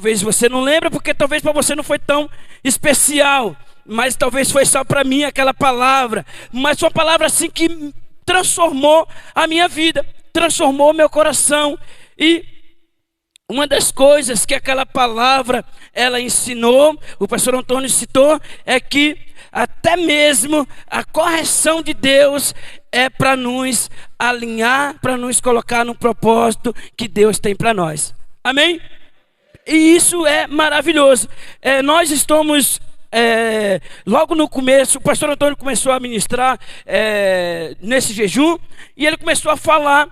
Talvez você não lembre, porque talvez para você não foi tão especial, mas talvez foi só para mim aquela palavra. Mas foi uma palavra assim que transformou a minha vida, transformou meu coração. E uma das coisas que aquela palavra ela ensinou, o pastor Antônio citou, é que até mesmo a correção de Deus é para nos alinhar, para nos colocar no propósito que Deus tem para nós. Amém? E isso é maravilhoso. Nós estamos, logo no começo, o pastor Antônio começou a ministrar nesse jejum, e ele começou a falar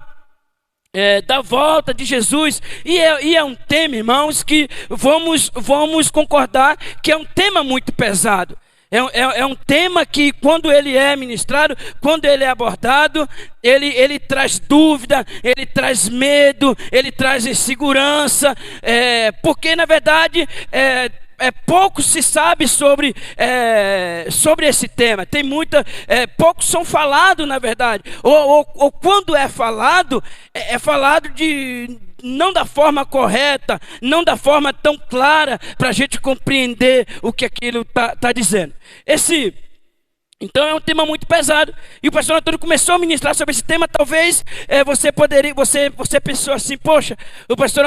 da volta de Jesus, e é um tema, irmãos, que vamos concordar que é um tema muito pesado. É um tema que, quando ele é ministrado, quando ele é abordado, ele traz dúvida, ele traz medo, ele traz insegurança, porque na verdade pouco se sabe sobre esse tema. Tem poucos são falados, na verdade, ou quando é falado não da forma correta, não da forma tão clara para a gente compreender o que aquilo está dizendo. Então é um tema muito pesado, e o pastor Antônio começou a ministrar sobre esse tema. Talvez você pensou assim: poxa, o pastor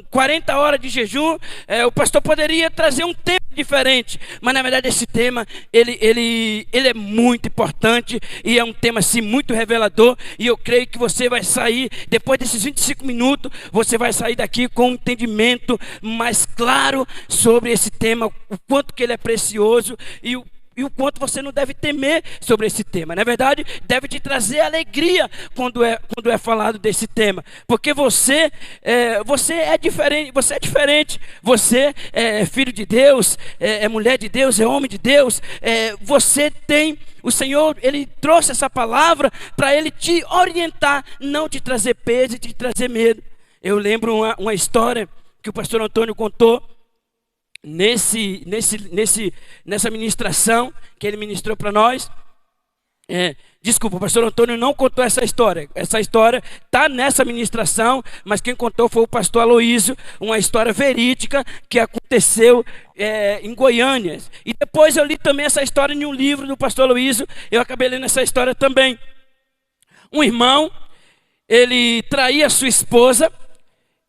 40 horas de jejum, o pastor poderia trazer um tema diferente, mas na verdade esse tema ele é muito importante, e é um tema assim muito revelador, e eu creio que você vai sair, depois desses 25 minutos, você vai sair daqui com um entendimento mais claro sobre esse tema, o quanto que ele é precioso, e o quanto você não deve temer sobre esse tema. Na verdade, deve te trazer alegria quando é falado desse tema, porque você é diferente, você é filho de Deus, é mulher de Deus, é homem de Deus, você tem, o Senhor, Ele trouxe essa palavra para Ele te orientar, não te trazer peso e te trazer medo. Eu lembro uma história que o pastor Antônio contou nessa ministração que ele ministrou para nós. Desculpa, o pastor Antônio não contou essa história. Essa história está nessa ministração, mas quem contou foi o pastor Aloísio, uma história verídica que aconteceu em Goiânia. E depois eu li também essa história em um livro do pastor Aloísio. Eu acabei lendo essa história também. Um irmão, ele traía sua esposa,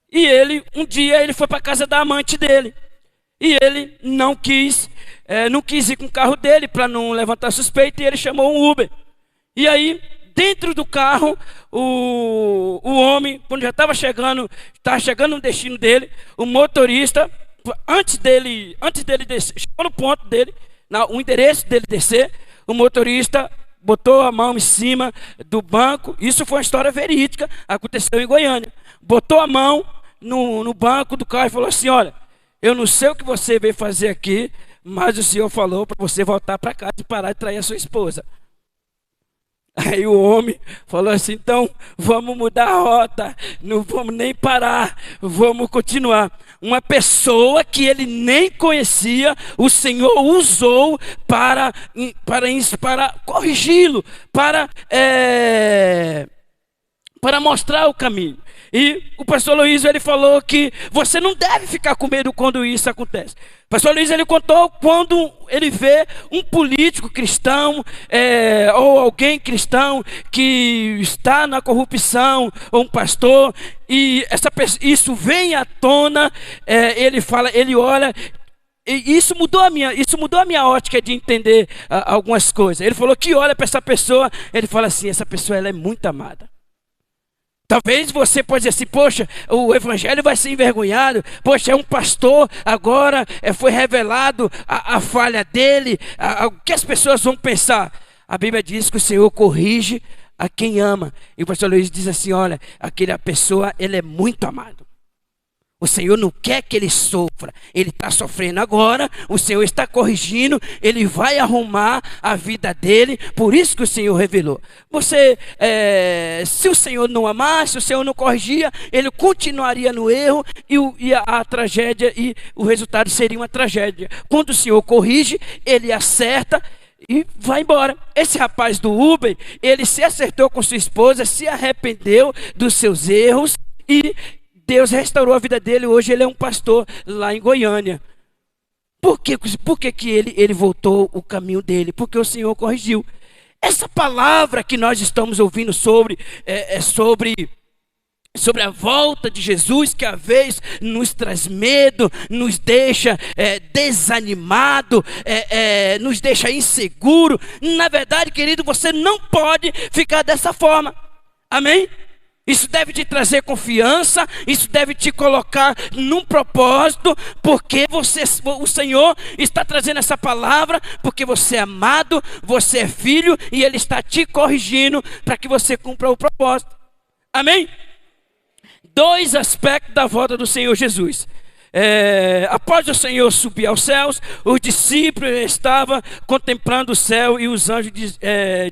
e um dia ele foi para a casa da amante dele. E ele não quis ir com o carro dele para não levantar suspeita, e ele chamou um Uber. E aí, dentro do carro, o homem, quando já estava chegando no destino dele, o motorista, antes dele descer, chegou no ponto dele, o endereço dele descer, o motorista botou a mão em cima do banco. Isso foi uma história verídica, aconteceu em Goiânia. Botou a mão no banco do carro e falou assim: olha, eu não sei o que você veio fazer aqui, mas o Senhor falou para você voltar para casa e parar de trair a sua esposa. Aí o homem falou assim: então vamos mudar a rota, não vamos nem parar, vamos continuar. Uma pessoa que ele nem conhecia, o Senhor usou para corrigi-lo, para mostrar o caminho. E o pastor Luiz, ele falou que você não deve ficar com medo quando isso acontece. O pastor Luiz, ele contou quando ele vê um político cristão, ou alguém cristão que está na corrupção, ou um pastor, e isso vem à tona, ele olha. E isso mudou a minha ótica de entender algumas coisas. Ele falou que olha para essa pessoa, ele fala assim: essa pessoa, ela é muito amada. Talvez você pode dizer assim: poxa, o evangelho vai ser envergonhado, poxa, é um pastor, agora foi revelado a falha dele, o que as pessoas vão pensar? A Bíblia diz que o Senhor corrige a quem ama, e o pastor Luiz diz assim: olha, aquela pessoa, ele é muito amado. O Senhor não quer que ele sofra, ele está sofrendo agora, o Senhor está corrigindo, ele vai arrumar a vida dele, por isso que o Senhor revelou. Se o Senhor não amasse, se o Senhor não corrigia, ele continuaria no erro, e a tragédia, e o resultado seria uma tragédia. Quando o Senhor corrige, ele acerta e vai embora. Esse rapaz do Uber, ele se acertou com sua esposa, se arrependeu dos seus erros, e Deus restaurou a vida dele. Hoje ele é um pastor lá em Goiânia. Por que ele voltou o caminho dele? Porque o Senhor corrigiu. Essa palavra que nós estamos ouvindo sobre a volta de Jesus, que às vezes nos traz medo, nos deixa desanimado, nos deixa inseguro. Na verdade, querido, você não pode ficar dessa forma. Amém? Isso deve te trazer confiança, isso deve te colocar num propósito, porque o Senhor está trazendo essa palavra, porque você é amado, você é filho, e Ele está te corrigindo para que você cumpra o propósito. Amém? 2 aspectos da volta do Senhor Jesus. Após o Senhor subir aos céus, os discípulos estavam contemplando o céu e os anjos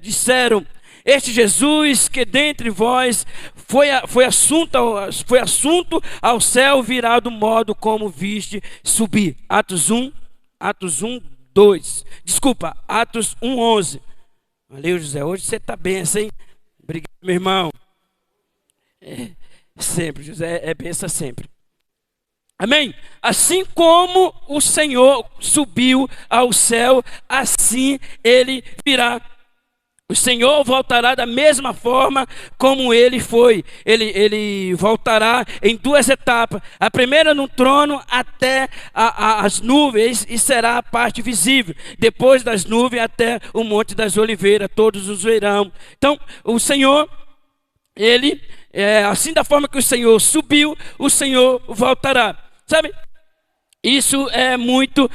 disseram: este Jesus que dentre vós foi assunto ao céu virá do modo como viste subir. Atos 1, 2. Desculpa, Atos 1, 11. Valeu, José. Hoje você está bem, hein? Obrigado, meu irmão. Sempre, José é benção sempre. Amém? Assim como o Senhor subiu ao céu, assim Ele virá. O Senhor voltará da mesma forma como Ele foi. Ele voltará em 2 etapas. A primeira no trono até as nuvens, e será a parte visível. Depois das nuvens até o Monte das Oliveiras, todos os verão. Então, o Senhor, Ele, assim da forma que o Senhor subiu, o Senhor voltará. Sabe? Isso é muito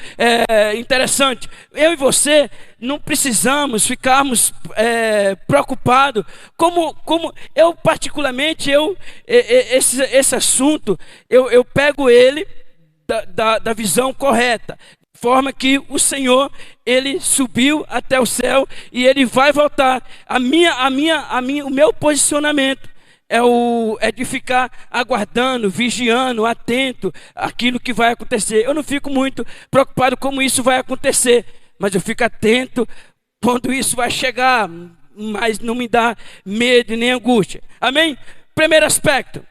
interessante. Eu e você não precisamos ficarmos preocupados. Como eu particularmente, esse assunto, eu pego ele da visão correta. De forma que o Senhor, Ele subiu até o céu e Ele vai voltar. O meu posicionamento é de ficar aguardando, vigiando, atento àquilo que vai acontecer. Eu não fico muito preocupado como isso vai acontecer, mas eu fico atento quando isso vai chegar, mas não me dá medo nem angústia. Amém? Primeiro aspecto: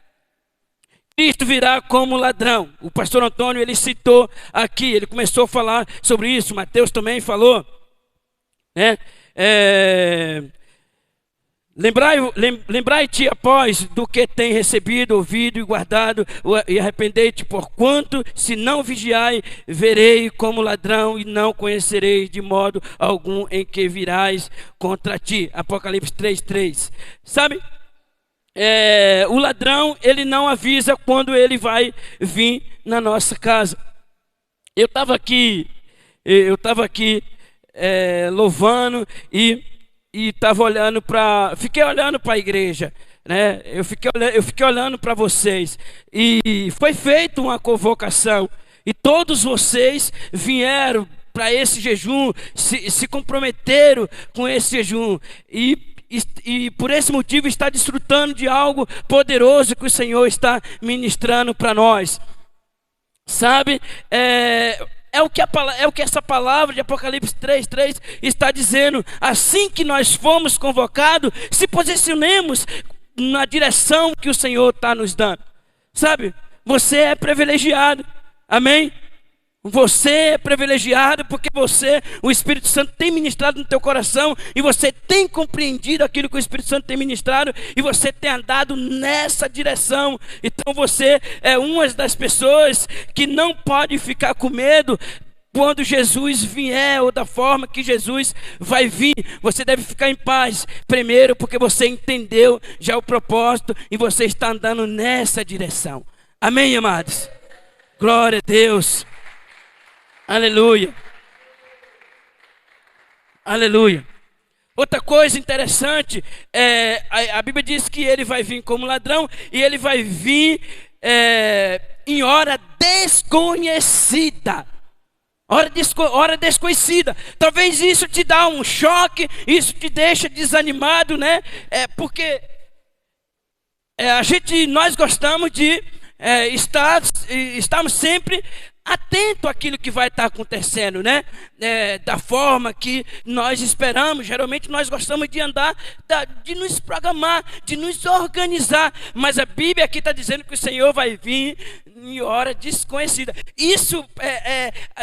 Cristo virá como ladrão. O pastor Antônio, ele citou aqui, ele começou a falar sobre isso. Mateus também falou, né? Lembrai-te, após, do que tem recebido, ouvido e guardado, e arrependei-te, porquanto, se não vigiai, verei como ladrão, e não conhecereis de modo algum em que virás contra ti. Apocalipse 3:3. Sabe? O ladrão, ele não avisa quando ele vai vir na nossa casa. Eu estava aqui louvando e estava olhando fiquei olhando para a igreja, né? Eu fiquei olhando para vocês, e foi feita uma convocação, e todos vocês vieram para esse jejum, se comprometeram com esse jejum, e por esse motivo está desfrutando de algo poderoso que o Senhor está ministrando para nós. Sabe? É o que essa palavra de Apocalipse 3:3 está dizendo. Assim que nós fomos convocados, se posicionemos na direção que o Senhor está nos dando. Sabe? Você é privilegiado. Amém? Você é privilegiado porque o Espírito Santo tem ministrado no teu coração, e você tem compreendido aquilo que o Espírito Santo tem ministrado, e você tem andado nessa direção. Então você é uma das pessoas que não pode ficar com medo quando Jesus vier, ou da forma que Jesus vai vir. Você deve ficar em paz, primeiro porque você entendeu já o propósito e você está andando nessa direção. Amém, amados? Glória a Deus. Aleluia. Aleluia. Outra coisa interessante, a Bíblia diz que ele vai vir como ladrão, e ele vai vir em hora desconhecida. Hora desconhecida. Talvez isso te dá um choque, isso te deixa desanimado, né? Porque nós gostamos de estamos sempre atento àquilo que vai estar acontecendo, né? Da forma que nós esperamos. Geralmente nós gostamos de andar, de nos programar, de nos organizar. Mas a Bíblia aqui está dizendo que o Senhor vai vir em hora desconhecida. Isso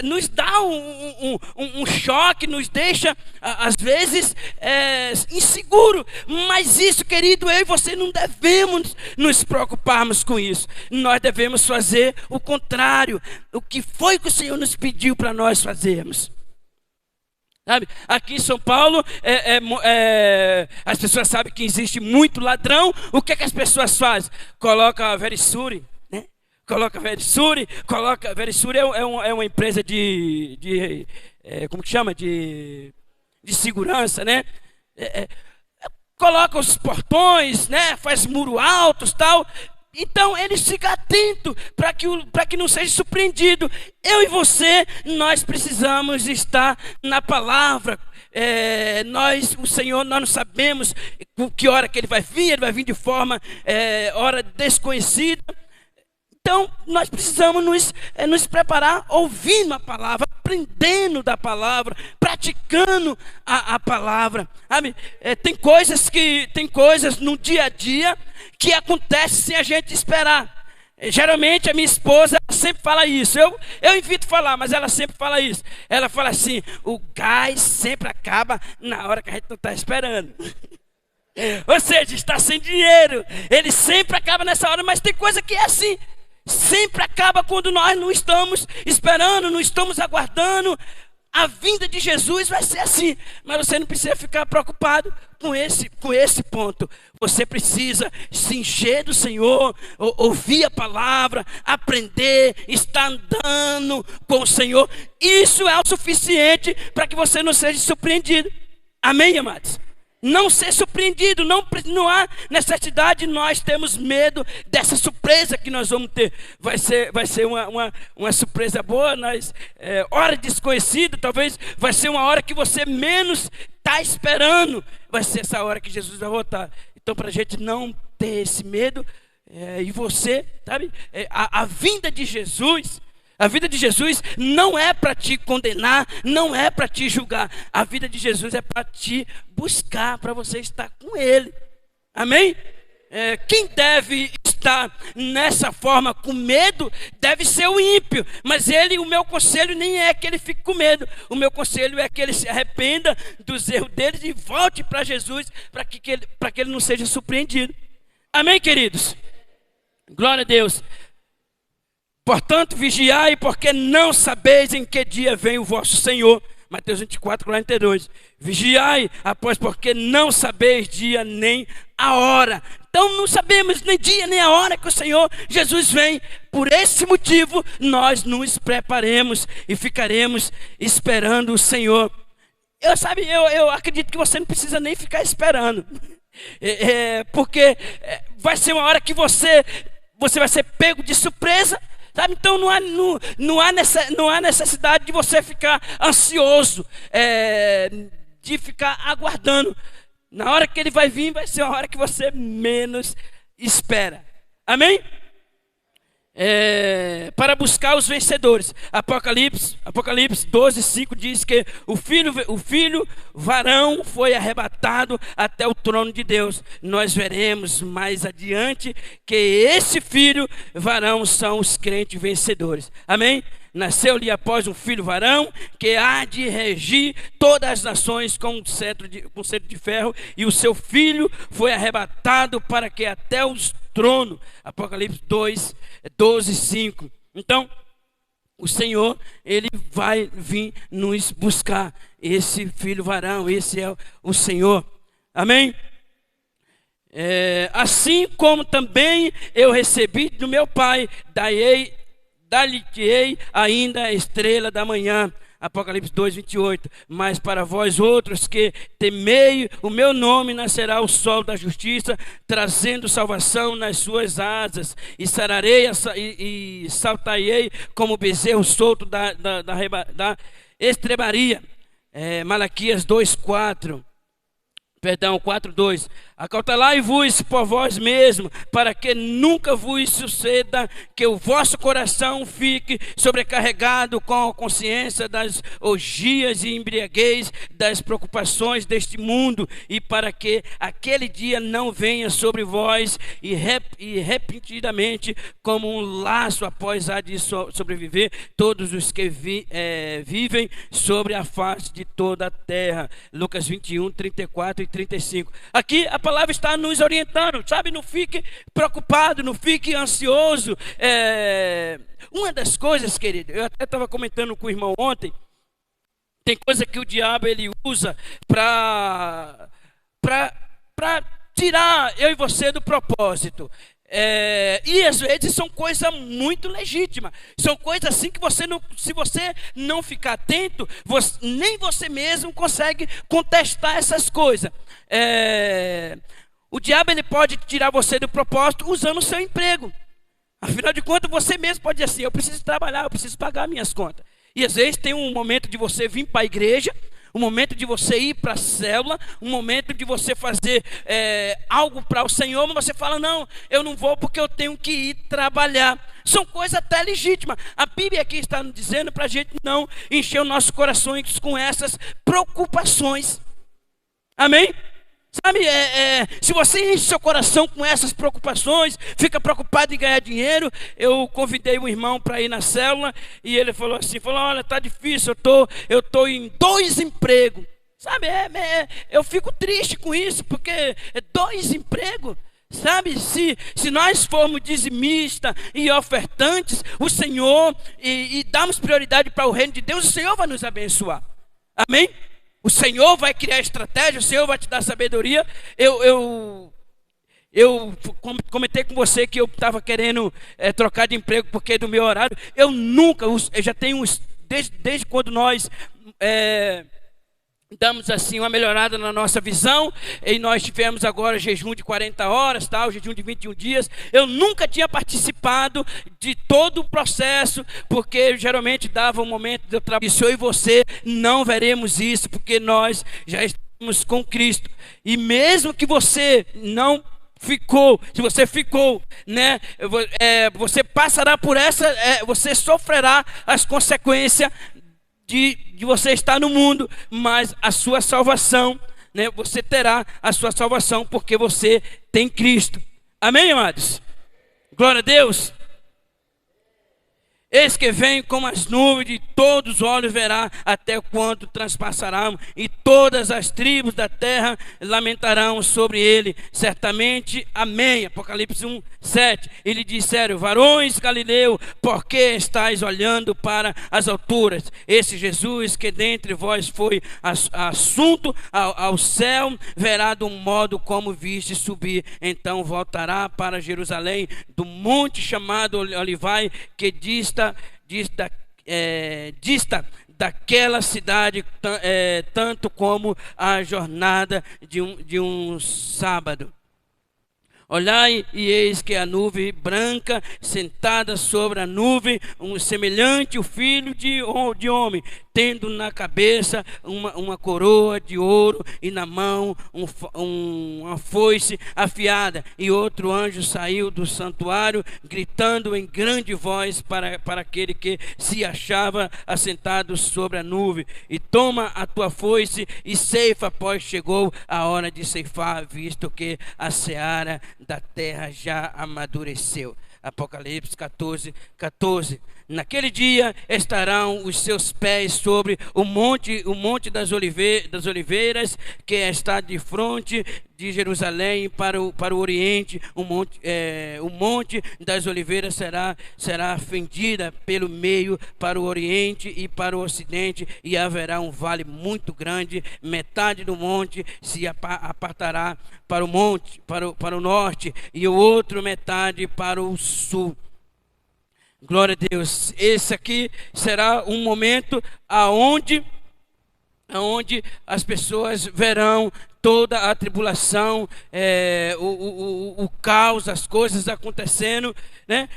nos dá um choque, nos deixa, às vezes, inseguro. Mas isso, querido, eu e você não devemos nos preocuparmos com isso. Nós devemos fazer o contrário. O que foi que o Senhor nos pediu para nós fazermos? Sabe? Aqui em São Paulo, as pessoas sabem que existe muito ladrão. O que é que as pessoas fazem? Coloca a Verisure, né? Coloca a Verisure. A Verisure é uma empresa como que chama? De segurança, né? Coloca os portões, né? Faz muro altos, tal. Então eles ficam atentos para que não seja surpreendido. Eu e você, nós precisamos estar na palavra. O Senhor, nós não sabemos que hora que Ele vai vir de forma, hora desconhecida. Então, nós precisamos nos preparar ouvindo a palavra, aprendendo da palavra, praticando a palavra. Sabe? Tem coisas no dia a dia que acontecem sem a gente esperar. Geralmente a minha esposa sempre fala isso. Eu evito falar, mas ela sempre fala isso. Ela fala assim: o gás sempre acaba na hora que a gente não está esperando. Ou seja, está sem dinheiro. Ele sempre acaba nessa hora, mas tem coisa que é assim. Sempre acaba quando nós não estamos esperando, não estamos aguardando. A vinda de Jesus vai ser assim. Mas você não precisa ficar preocupado com esse ponto. Você precisa se encher do Senhor, ouvir a palavra, aprender, estar andando com o Senhor. Isso é o suficiente para que você não seja surpreendido. Amém, amados? Não ser surpreendido, não há necessidade de nós termos medo dessa surpresa que nós vamos ter. Vai ser uma surpresa boa, hora desconhecida, talvez vai ser uma hora que você menos está esperando. Vai ser essa hora que Jesus vai voltar. Então, para a gente não ter esse medo, e você, sabe, a vinda de Jesus... A vida de Jesus não é para te condenar, não é para te julgar. A vida de Jesus é para te buscar, para você estar com Ele. Amém? Quem deve estar nessa forma com medo deve ser o ímpio. Mas o meu conselho nem é que ele fique com medo. O meu conselho é que ele se arrependa dos erros dele e volte para Jesus, para que ele não seja surpreendido. Amém, queridos? Glória a Deus. Portanto, vigiai, porque não sabeis em que dia vem o vosso Senhor. Mateus 24, 42. Vigiai, após, porque não sabeis dia nem a hora. Então não sabemos nem dia nem a hora que o Senhor Jesus vem. Por esse motivo, nós nos preparemos e ficaremos esperando o Senhor. Eu acredito que você não precisa nem ficar esperando. Porque vai ser uma hora que você vai ser pego de surpresa. Sabe? Então não há necessidade de você ficar ansioso, de ficar aguardando. Na hora que ele vai vir, vai ser a hora que você menos espera. Amém? Para buscar os vencedores. Apocalipse 12, 5 diz que o filho varão foi arrebatado até o trono de Deus. Nós veremos mais adiante que esse filho varão são os crentes vencedores. Amém? Nasceu-lhe após um filho varão que há de regir todas as nações com cetro de ferro, e o seu filho foi arrebatado para que até os trono. Apocalipse 2, 12, 5. Então, o Senhor, Ele vai vir nos buscar. Esse filho varão, esse é o Senhor. Amém? Assim como também eu recebi do meu Pai, dar-lhe-ei ainda a estrela da manhã. Apocalipse 2, 28. Mas para vós outros que temei o meu nome, nascerá o sol da justiça, trazendo salvação nas suas asas. E sararei e saltarei como bezerro solto da estrebaria. Malaquias 2, 4. Perdão, 4, 2. Acautelai-vos por vós mesmos, para que nunca vos suceda que o vosso coração fique sobrecarregado com a consciência das orgias e embriaguez, das preocupações deste mundo, e para que aquele dia não venha sobre vós e repentinamente, como um laço após há de sobreviver todos os que vivem sobre a face de toda a terra. Lucas 21, 34 e 35. Aqui a palavra está nos orientando, sabe? Não fique preocupado, não fique ansioso. Uma das coisas, querido, eu até estava comentando com o irmão ontem, tem coisa que o diabo ele usa para tirar eu e você do propósito. E às vezes são coisas muito legítimas. São coisas assim que se você não ficar atento, nem você mesmo consegue contestar essas coisas. O diabo ele pode tirar você do propósito usando o seu emprego. Afinal de contas, você mesmo pode dizer assim: eu preciso trabalhar, eu preciso pagar minhas contas. E às vezes tem um momento de você vir para a igreja, um momento de você ir para a célula, um momento de você fazer algo para o Senhor, mas você fala: não, eu não vou porque eu tenho que ir trabalhar. São coisas até legítimas. A Bíblia aqui está nos dizendo para a gente não encher os nossos corações com essas preocupações. Amém? Sabe, se você enche seu coração com essas preocupações, fica preocupado em ganhar dinheiro. Eu convidei um irmão para ir na célula e ele falou assim, olha, tá difícil, eu tô em 2 empregos. Sabe, eu fico triste com isso, porque 2 empregos. Sabe, se nós formos dizimistas e ofertantes, o Senhor, e damos prioridade para o reino de Deus, o Senhor vai nos abençoar. Amém? O Senhor vai criar estratégia, o Senhor vai te dar sabedoria. Eu comentei com você que eu estava querendo trocar de emprego porque do meu horário. Eu já tenho, desde quando nós damos assim uma melhorada na nossa visão, e nós tivemos agora jejum de 40 horas, tal, jejum de 21 dias. Eu nunca tinha participado de todo o processo, porque geralmente dava um momento de eu trabalhar. Eu e você não veremos isso, porque nós já estamos com Cristo. E mesmo que você não ficou, se você ficou, né, você passará por você sofrerá as consequências de você estar no mundo, mas a sua salvação, né, você terá a sua salvação porque você tem Cristo. Amém, amados? Glória a Deus. Eis que vem como as nuvens, de todos os olhos verá, até quanto transpassarão, e todas as tribos da terra lamentarão sobre ele, certamente. Amém. Apocalipse 1, 7. Ele disseram: varões Galileu, por que estáis olhando para as alturas? Esse Jesus que dentre vós foi assunto ao céu, verá do modo como viste subir, então voltará para Jerusalém, do monte chamado Olivai, que dista daquela cidade, tanto como a jornada de um sábado. Olhai, e eis que a nuvem branca, sentada sobre a nuvem, semelhante ao filho de homem, tendo na cabeça uma coroa de ouro, e na mão uma foice afiada. E outro anjo saiu do santuário, gritando em grande voz para aquele que se achava assentado sobre a nuvem: e toma a tua foice e ceifa, pois chegou a hora de ceifar, visto que a seara da terra já amadureceu. Apocalipse 14, 14. Naquele dia estarão os seus pés sobre o monte das oliveiras, que está de frente de Jerusalém para o oriente. O monte das oliveiras será fendida pelo meio para o oriente e para o ocidente, e haverá um vale muito grande. Metade do monte se apartará para o norte, e o outro metade para o sul. Glória a Deus. Esse aqui será um momento aonde as pessoas verão toda a tribulação, o caos, as coisas acontecendo, né?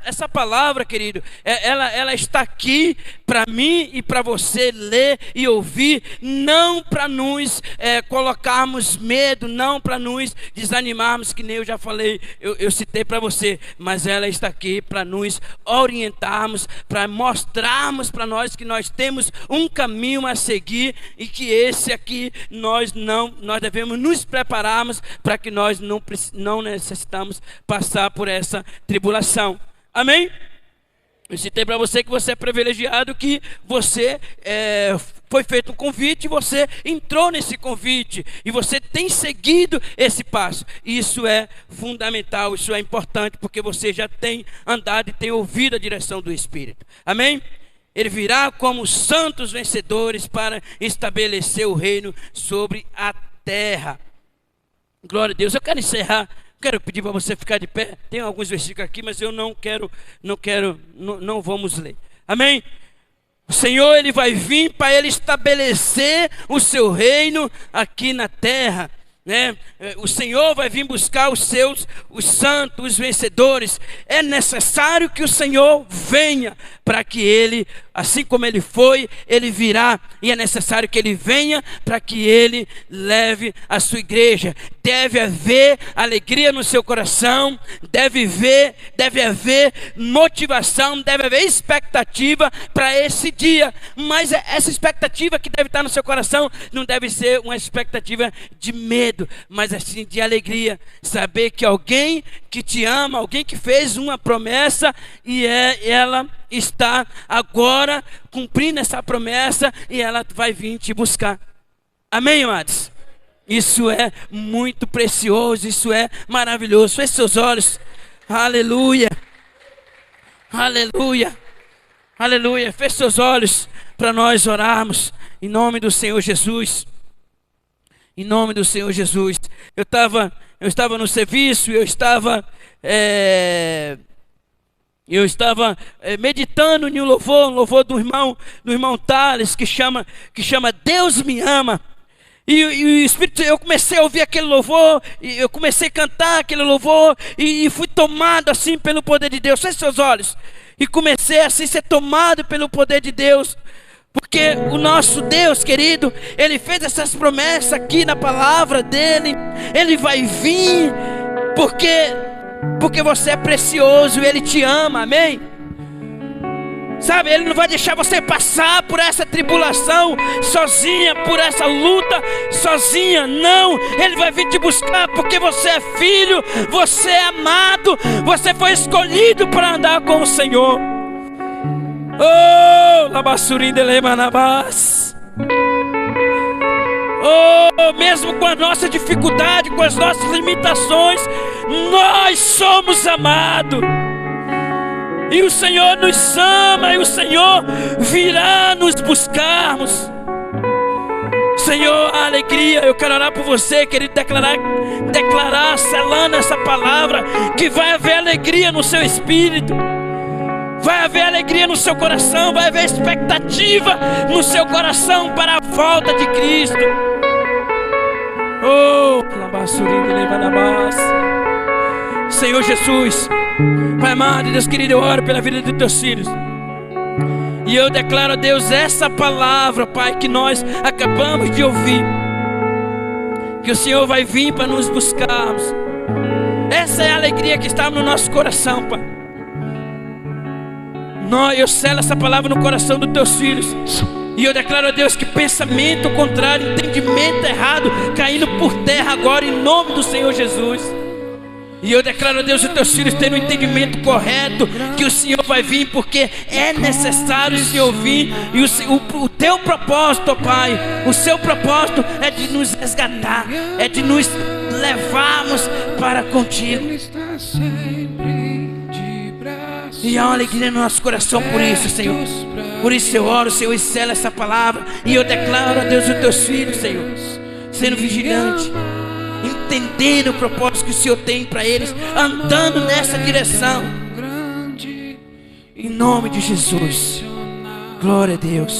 Essa palavra, querido, ela está aqui para mim e para você ler e ouvir, não para nos colocarmos medo, não para nos desanimarmos, que nem eu já falei, eu citei para você, mas ela está aqui para nos orientarmos, para mostrarmos para nós que nós temos um caminho a seguir e que esse aqui nós devemos nos prepararmos para que nós não necessitamos passar por essa tribulação. Amém? Eu citei para você que você é privilegiado, que você foi feito um convite, você entrou nesse convite e você tem seguido esse passo. Isso é fundamental, isso é importante, porque você já tem andado e tem ouvido a direção do Espírito. Amém? Ele virá como santos vencedores para estabelecer o reino sobre a terra. Glória a Deus. Eu quero encerrar. Quero pedir para você ficar de pé. Tem alguns versículos aqui, mas eu não vamos ler. Amém? O Senhor, Ele vai vir para Ele estabelecer o seu reino aqui na terra, né? O Senhor vai vir buscar os santos, os vencedores. É necessário que o Senhor venha para que Ele, assim como Ele foi, Ele virá. E é necessário que Ele venha para que Ele leve a sua igreja. Deve haver alegria no seu coração, deve haver motivação, deve haver expectativa para esse dia. Mas essa expectativa que deve estar no seu coração não deve ser uma expectativa de medo, mas assim de alegria. Saber que alguém que te ama, alguém que fez uma promessa e ela está agora cumprindo essa promessa e ela vai vir te buscar. Amém, amados? Isso é muito precioso, isso é maravilhoso. Feche seus olhos. Aleluia. Aleluia. Aleluia. Feche seus olhos para nós orarmos em nome do Senhor Jesus. Em nome do Senhor Jesus. Eu estava no serviço, eu estava meditando em um louvor do irmão Thales, que chama Deus Me Ama. E o Espírito, eu comecei a ouvir aquele louvor, e eu comecei a cantar aquele louvor, e fui tomado assim pelo poder de Deus. Feche seus olhos. E comecei assim a ser tomado pelo poder de Deus. Porque o nosso Deus, querido, Ele fez essas promessas aqui na palavra dEle. Ele vai vir, porque você é precioso e Ele te ama, amém? Sabe, Ele não vai deixar você passar por essa tribulação sozinha, por essa luta sozinha, não. Ele vai vir te buscar porque você é filho, você é amado, você foi escolhido para andar com o Senhor. Oh, labassurim de lemanabás. Oh, mesmo com a nossa dificuldade, com as nossas limitações, nós somos amados. E o Senhor nos ama, e o Senhor virá nos buscarmos. Senhor, a alegria, eu quero orar por você, querido, declarar, selando essa palavra, que vai haver alegria no seu espírito. Vai haver alegria no seu coração, vai haver expectativa no seu coração para a volta de Cristo. Oh, Senhor Jesus, Pai amado, Deus querido, eu oro pela vida dos teus filhos. E eu declaro a Deus essa palavra, Pai, que nós acabamos de ouvir. Que o Senhor vai vir para nos buscarmos. Essa é a alegria que está no nosso coração, Pai. Eu selo essa palavra no coração dos teus filhos. E eu declaro a Deus que pensamento contrário, entendimento errado, caindo por terra agora em nome do Senhor Jesus. E eu declaro a Deus os teus filhos tendo o entendimento correto, que o Senhor vai vir porque é necessário o Senhor vir. E o teu propósito, ó Pai, o seu propósito é de nos resgatar, é de nos levarmos para contigo. E há uma alegria no nosso coração por isso, Senhor. Por isso eu oro, Senhor, e selo essa palavra. E eu declaro a Deus os teus filhos, Senhor, sendo vigilante, entendendo o propósito que o Senhor tem para eles, andando nessa direção. Em nome de Jesus. Glória a Deus.